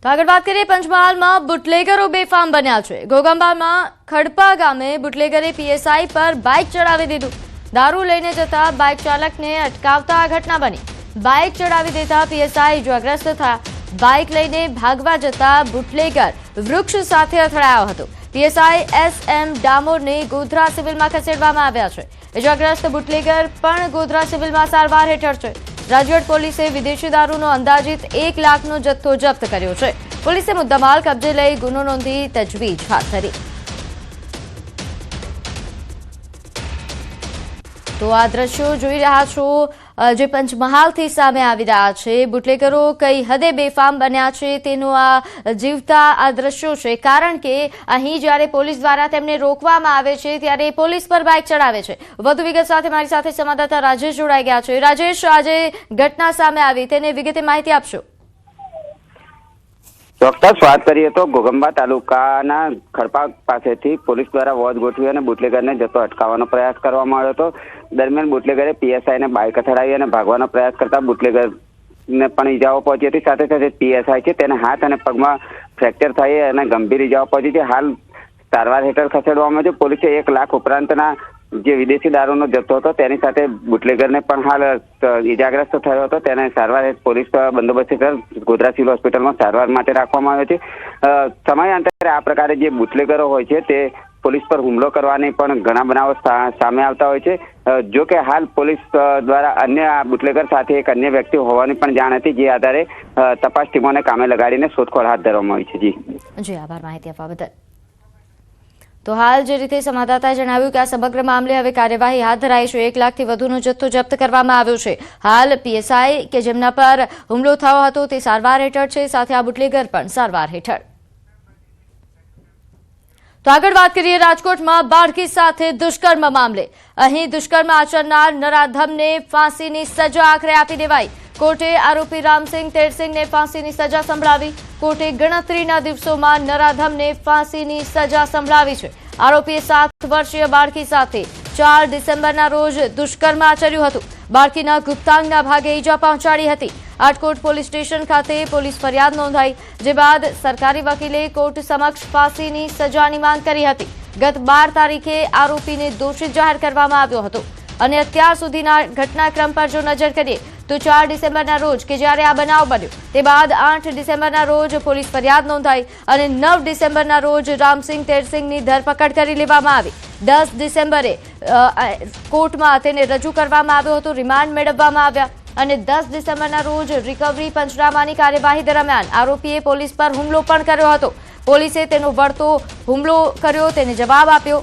તો આગળ વાત કરીએ પંચમહાલમાં બુટલેગરો બેફામ બન્યા છે। ઘોગંબામાં ખડપા ગામે બુટલેગરે પીએસઆઈ પર બાઇક ચડાવી દીધું। દારૂ લઈને જતા બાઇક ચાલકને અટકાવતા આ ઘટના બની। બાઇક ચડાવી દેતા પીએસઆઈ ઇજાગ્રસ્ત થયા। બાઇક લઈને ભાગવા જતા બુટલેગર વૃક્ષ સાથે અથડાયો હતો। પીએસઆઈ એસએમ ડામોરને ગોધરા સિવિલમાં ખસેડવામાં આવ્યા છે। ઇજાગ્રસ્ત બુટલેગર પણ ગોધરા સિવિલમાં સારવાર હેઠળ છે। રાજકોટ પોલીસે વિદેશી દારૂનો અંદાજિત 1 લાખનો જથ્થો જપ્ત કર્યો છે। પોલીસે મુદ્દામાલ કબજે લઈ ગુનો નોંધી તજવીજ હાથ ધરી। તો આ દ્રશ્યો જોઈ રહ્યા છો જે પંચમહાલથી સામે આવી રહ્યા છે। બુટલેગરો કઈ હદે બેફામ બન્યા છે તેનું આ જીવતા આ દ્રશ્યો છે, કારણ કે અહીં જ્યારે પોલીસ દ્વારા તેમને રોકવામાં આવે છે ત્યારે પોલીસ પર બાઇક ચડાવે છે। વધુ વિગત સાથે મારી સાથે સંવાદદાતા રાજેશ જોડાઈ ગયા છે। રાજેશ, આજે ઘટના સામે આવી તેને વિગતે માહિતી આપશો। ચોક્કસ વાત કરીએ તો ઘોગંબા તાલુકાના ખડપા પાસેથી પોલીસ દ્વારા વોચ ગોઠવી અને બુટલેગરને જતો અટકાવવાનો પ્રયાસ કરવામાં આવ્યો હતો। દરમિયાન બુટલેગરે પીએસઆઈને બાઇક અથડાવી અને ભાગવાનો પ્રયાસ કરતા બુટલેગરને પણ ઈજાઓ પહોંચી હતી। સાથે સાથે પીએસઆઈ છે તેને હાથ અને પગમાં ફ્રેક્ચર થઈ અને ગંભીર ઈજાઓ પહોંચી છે। હાલ સારવાર હેઠળ ખસેડવામાં આવ્યો છે। પોલીસે 1 લાખ ઉપરાંતના જે વિદેશી દારૂનો જથ્થો હતો તેની સાથે બુટલેગરને પણ હાલ ઈજાગ્રસ્ત થયો હતો, તેને સારવાર પોલીસ બંદોબસ્ત હેઠળ ગોધરા સિવિલ હોસ્પિટલમાં સારવાર માટે રાખવામાં આવ્યો છે। સમયાંતરે આ પ્રકારે જે બુટલેગરો હોય છે તે પોલીસ પર હુમલો કરવાની પણ ઘણા બનાવો સામે આવતા હોય છે। જો કે હાલ પોલીસ દ્વારા અન્ય બુટલેગર સાથે એક અન્ય વ્યક્તિ હોવાની પણ જાણ હતી, જે આધારે તપાસ ટીમોને કામે લગાડીને શોધખોળ હાથ ધરવામાં આવી છે। જી આભાર માહિતી આપવા બદલ। તો હાલ જે રીતે સંવાદદાતાએ જણાવ્યું કે આ સમગ્ર મામલે હવે કાર્યવાહી હાથ ધરાઈ છે। 1 લાખથી વધુનો જથ્થો જપ્ત કરવામાં આવ્યો છે। હાલ પીએસઆઈ કે જેમના પર હુમલો થયો હતો તે સારવાર હેઠળ છે, સાથે આ બુટલેગર પણ સારવાર હેઠળ। તો આગળ વાત કરીએ રાજકોટમાં બાળકી સાથે દુષ્કર્મ મામલે। અહીં દુષ્કર્મ આચરનાર નરાધમને ફાંસીની સજા આખરે આપી દેવાઈ। કોર્ટે આરોપી રામસિંહ તેરસિંહને ફાંસીની સજા સંભળાવી। કોર્ટે ગણતરીના દિવસોમાં નરાધમને ફાંસીની સજા સંભળાવી છે। આરોપીએ 7 વર્ષીય બાળકી સાથે 4 ડિસેમ્બરના રોજ દુષ્કર્મ આચર્યું હતું। બાળકીના ગુપ્તાંગના ભાગે ઈજા પહોંચાડી હતી। આટકોટ પોલીસ સ્ટેશન ખાતે પોલીસ ફરિયાદ નોંધાઈ, જે બાદ સરકારી વકીલે કોર્ટ સમક્ષ ફાંસીની સજાની માંગ કરી હતી। ગત 12 તારીખે આરોપીને દોષિત જાહેર કરવામાં આવ્યો હતો અને અત્યાર સુધીના ઘટનાક્રમ પર જો નજર કરીએ તો 4 ડિસેમ્બરના રોજ કે જ્યારે આ બનાવ બન્યો તે બાદ 8 ડિસેમ્બરના રોજ પોલીસ ફરિયાદ નોંધાઈ અને 9 ડિસેમ્બરના રોજ રામસિંહ તેરસિંહની ધરપકડ કરી લેવામાં આવી। 10 ડિસેમ્બરે કોર્ટમાં તેને રજૂ કરવામાં આવ્યો હતો, રિમાન્ડ મેળવવામાં આવ્યા અને 10 ડિસેમ્બરના રોજ રિકવરી પંચનામાની કાર્યવાહી દરમિયાન આરોપીએ પોલીસ પર હુમલો પણ કર્યો હતો। પોલીસે તેનો વળતો હુમલો કર્યો, તેને જવાબ આપ્યો,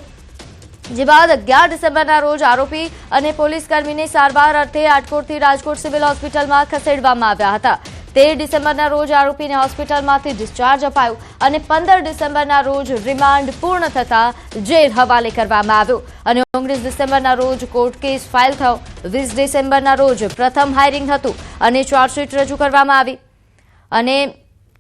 જે બાદ 11 ડિસેમ્બરના રોજ આરોપી અને પોલીસ કર્મીને સારવાર અર્થે આટકોટથી રાજકોટ સિવિલ હોસ્પિટલમાં ખસેડવામાં આવ્યા હતા। 13 ડિસેમ્બરના રોજ આરોપીને હોસ્પિટલમાંથી ડિસ્ચાર્જ અપાયું અને 15 ડિસેમ્બરના રોજ રિમાન્ડ પૂર્ણ થતા જેલ હવાલે કરવામાં આવ્યો અને 19 ડિસેમ્બરના રોજ કોર્ટ કેસ ફાઇલ થયો। 20 ડિસેમ્બરના રોજ પ્રથમ હાયરિંગ હતું અને ચાર્જશીટ રજૂ કરવામાં આવી અને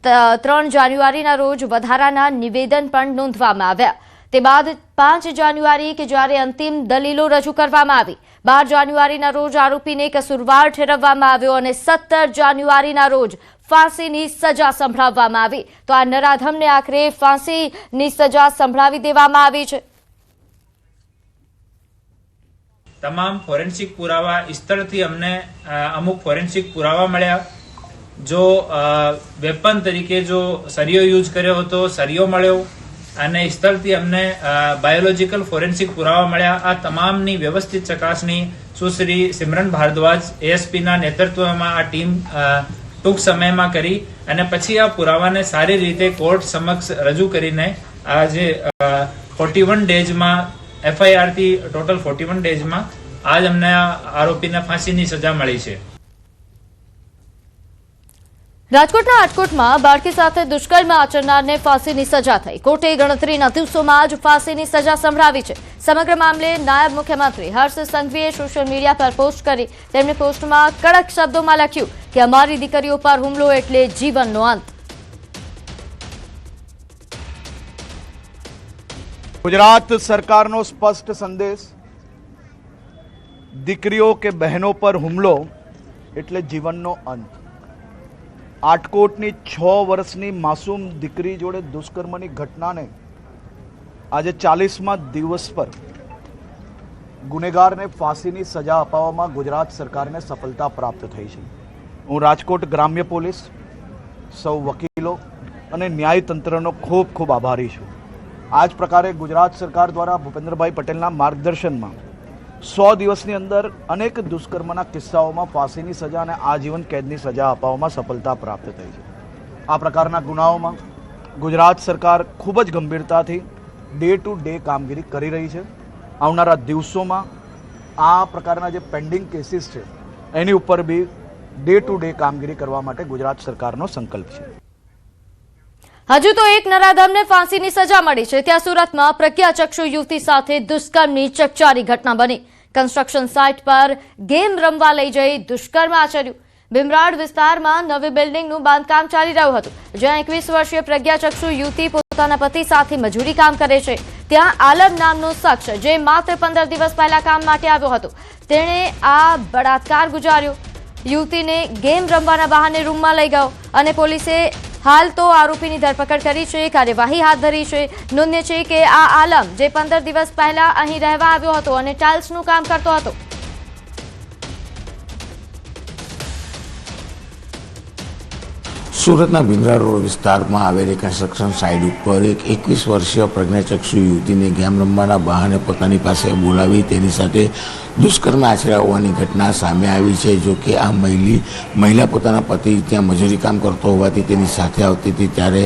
3 જાન્યુઆરીના રોજ વધારાના નિવેદન પણ નોંધવામાં આવ્યા। તે બાદ 5 જાન્યુઆરી કે જ્યારે અંતિમ દલીલો રજૂ કરવામાં આવી। 12 જાન્યુઆરીના રોજ આરોપીને કસૂરવાર ઠેરવવામાં આવ્યો અને 17 જાન્યુઆરીના રોજ ફાંસીની સજા સંભળાવવામાં આવી। તો આ નરાધમને આખરે ફાંસીની સજા સંભળાવી દેવામાં આવી છે। તમામ ફોરેન્સિક પુરાવા સ્થળથી અમને અમુક ફોરેન્સિક પુરાવા મળ્યા। જો વેપન તરીકે જો સરિયો યુઝ કર્યો હતો, સરિયો મળ્યો અને સ્થળથી અમને બાયોલોજીકલ ફોરેન્સિક પુરાવા મળ્યા। આ તમામની વ્યવસ્થિત ચકાસણી સુશ્રી સિમરન ભારદ્વાજ એએસપીના નેતૃત્વમાં આ ટીમ ટૂંક સમયમાં કરી અને પછી આ પુરાવાને સારી રીતે કોર્ટ સમક્ષ રજૂ કરીને આ જે 41 ડેઝમાં એફઆઈઆરથી ટોટલ 41 ડેઝમાં આજ અમને આરોપીને ફાંસીની સજા મળી છે। રાજકોટના આટકોટમાં બાળકી સાથે દુષ્કર્મ આચરનારને ફાંસીની સજા થઈ। કોર્ટે ગણતરીના દિવસોમાં જ ફાંસીની સજા સંભળાવી છે। સમગ્ર મામલે નાયબ મુખ્યમંત્રી હર્ષ સંઘવીએ સોશિયલ મીડિયા પર પોસ્ટ કરી। તેમણે પોસ્ટમાં કડક શબ્દોમાં લખ્યું કે અમારી દીકરીઓ પર હુમલો એટલે જીવનનો અંત। गुजरात सरकारનો સ્પષ્ટ સંદેશ, દીકરીઓ કે બહેનો પર હુમલો એટલે જીવનનો અંત। આટકોટની 6 વર્ષની માસૂમ દીકરી જોડે દુષ્કર્મની ઘટનાને આજે 40મા દિવસ પર ગુનેગારને ફાંસીની સજા અપાવવામાં ગુજરાત સરકારને સફળતા પ્રાપ્ત થઈ છે. હું રાજકોટ ગ્રામ્ય પોલીસ, સૌ વકીલો અને ન્યાયતંત્રનો ખૂબ ખૂબ આભારી છું. આ જ પ્રકારે ગુજરાત સરકાર દ્વારા ભૂપેન્દ્રભાઈ પટેલના માર્ગદર્શનમાં 100 દિવસની અંદર અનેક દુષ્કર્મના કિસ્સાઓમાં ફાંસીની સજા અને આજીવન કેદની સજા અપાવવામાં સફળતા પ્રાપ્ત થઈ છે. આ પ્રકારના ગુનાઓમાં ગુજરાત સરકાર ખૂબ જ ગંભીરતાથી ડે ટુ ડે કામગીરી કરી રહી છે. આવનારા દિવસોમાં આ પ્રકારના જે પેન્ડિંગ કેસીસ છે એની ઉપર બી ડે ટુ ડે કામગીરી કરવા માટે ગુજરાત સરકારનો સંકલ્પ છે. હજુ તો એક નરાધમને ફાંસીની સજા મળી છે, ત્યાં સુરતમાં પ્રજ્ઞાચક્ષુ યુવતી સાથે દુષ્કર્મની ચકચારી ઘટના બની. કન્સ્ટ્રક્શન સાઇટ પર ગેમ રમવા લઈ જઈ દુષ્કર્મ આચર્યું. ભીમરાડ વિસ્તારમાં નવી બિલ્ડિંગનું બાંધકામ ચાલી રહ્યું હતું, જ્યાં 21 વર્ષીય પ્રજ્ઞાચક્ષુ યુવતી પોતાના પતિ સાથે મજૂરી કામ કરે છે. ત્યાં આલમ નામનો શખ્સ, જે માત્ર 15 દિવસ પહેલા કામ માટે આવ્યો હતો, તેણે આ બળાત્કાર ગુજાર્યો. યુવતીને ગેમ રમવાના બહાને રૂમમાં લઈ ગયો અને પોલીસે હાલ તો આરોપીની ધરપકડ કરી છે, કાર્યવાહી હાથ ધરી છે. નોંધ્ય છે કે આ આલમ, જે 15 દિવસ પહેલા અહીં રહેવા આવ્યો હતો અને ટાઇલ્સનું કામ કરતો હતો, સુરતના ભીમરાડ રોડ વિસ્તારમાં આવેલી કન્સ્ટ્રક્શન સાઇટ ઉપર એક 21 વર્ષીય પ્રજ્ઞાચક્ષુ યુવતીને ગેમ રમવાના બહાને પોતાની પાસે બોલાવી તેની સાથે દુષ્કર્મ આચર્યા હોવાની ઘટના સામે આવી છે. જો કે આ મહિલા પોતાના પતિ ત્યાં મજૂરી કામ કરતો હોવાથી તેની સાથે આવતી હતી, ત્યારે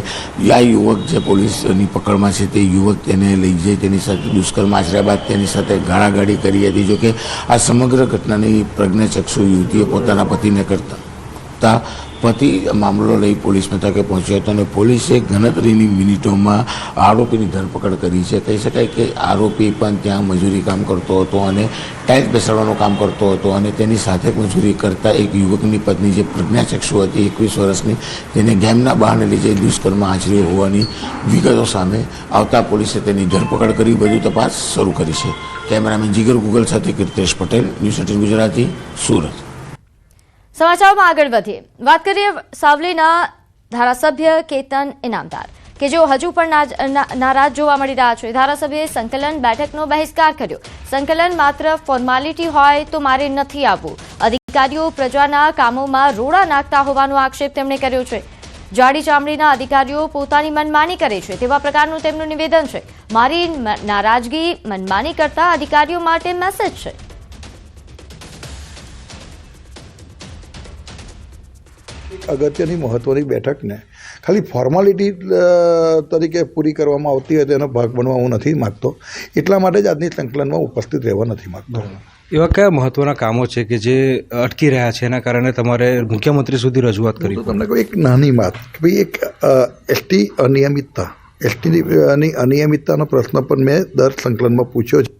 આ યુવક જે પોલીસની પકડમાં છે તે યુવક તેને લઈ જઈ તેની સાથે દુષ્કર્મ આચર્યા બાદ તેની સાથે ગાળાગાળી કરી હતી. જો કે આ સમગ્ર ઘટનાની પ્રજ્ઞાચક્ષુ યુવતીએ પોતાના પતિને કરતા પતિ મામલો લઈ પોલીસ મથકે પહોંચ્યો હતો અને પોલીસે ગણતરીની મિનિટોમાં આરોપીની ધરપકડ કરી છે. કહી શકાય કે આરોપી પણ ત્યાં મજૂરી કામ કરતો હતો અને ટાઇલ્સ બેસાડવાનું કામ કરતો હતો અને તેની સાથે મજૂરી કરતા એક યુવકની પત્ની, જે પ્રજ્ઞાચક્ષુ હતી 21 વર્ષની, તેને ગેમના બહાને લઈ જઈ દુષ્કર્મ આચર્યો હોવાની વિગતો સામે આવતા પોલીસે તેની ધરપકડ કરી વધુ તપાસ શરૂ કરી છે. કેમેરામેન જીગર ગુગલ સાથે કીર્તેશ પટેલ, ન્યૂઝ 18 ગુજરાતી, સુરત. સમાચારમાં આગળ વધીએ. વાત કરીએ સાવલીના ધારાસભ્ય કેતન ઇનામદાર, કે જેઓ હજુ પણ નારાજ જોવા મળી રહ્યા છે. ધારાસભ્યએ સંકલન બેઠકનો બહિષ્કાર કર્યો. સંકલન માત્ર ફોર્માલિટી હોય તો મારે નથી આવવું. અધિકારીઓ પ્રજાના કામોમાં રોડા નાખતા હોવાનો આક્ષેપ તેમણે કર્યો છે. જાડી ચામડીના અધિકારીઓ પોતાની મનમાની કરે છે, તેવા પ્રકારનું તેમનું નિવેદન છે. મારી નારાજગી મનમાની કરતા અધિકારીઓ માટે મેસેજ છે. અગત્યની મહત્વની બેઠકને ખાલી ફોર્માલિટી તરીકે પૂરી કરવામાં આવતી હોય તેનો ભાગ બનવા હું નથી માગતો. એટલા માટે જ આજની સંકલનમાં ઉપસ્થિત રહેવા નથી માગતો. એવા કયા મહત્વના કામો છે કે જે અટકી રહ્યા છે, એના કારણે તમારે મુખ્યમંત્રી સુધી રજૂઆત કરી? તમને કહું એક નાની વાત કે ભાઈ, એક એસટીની અનિયમિતતાનો પ્રશ્ન પણ મેં દર સંકલનમાં પૂછ્યો છે.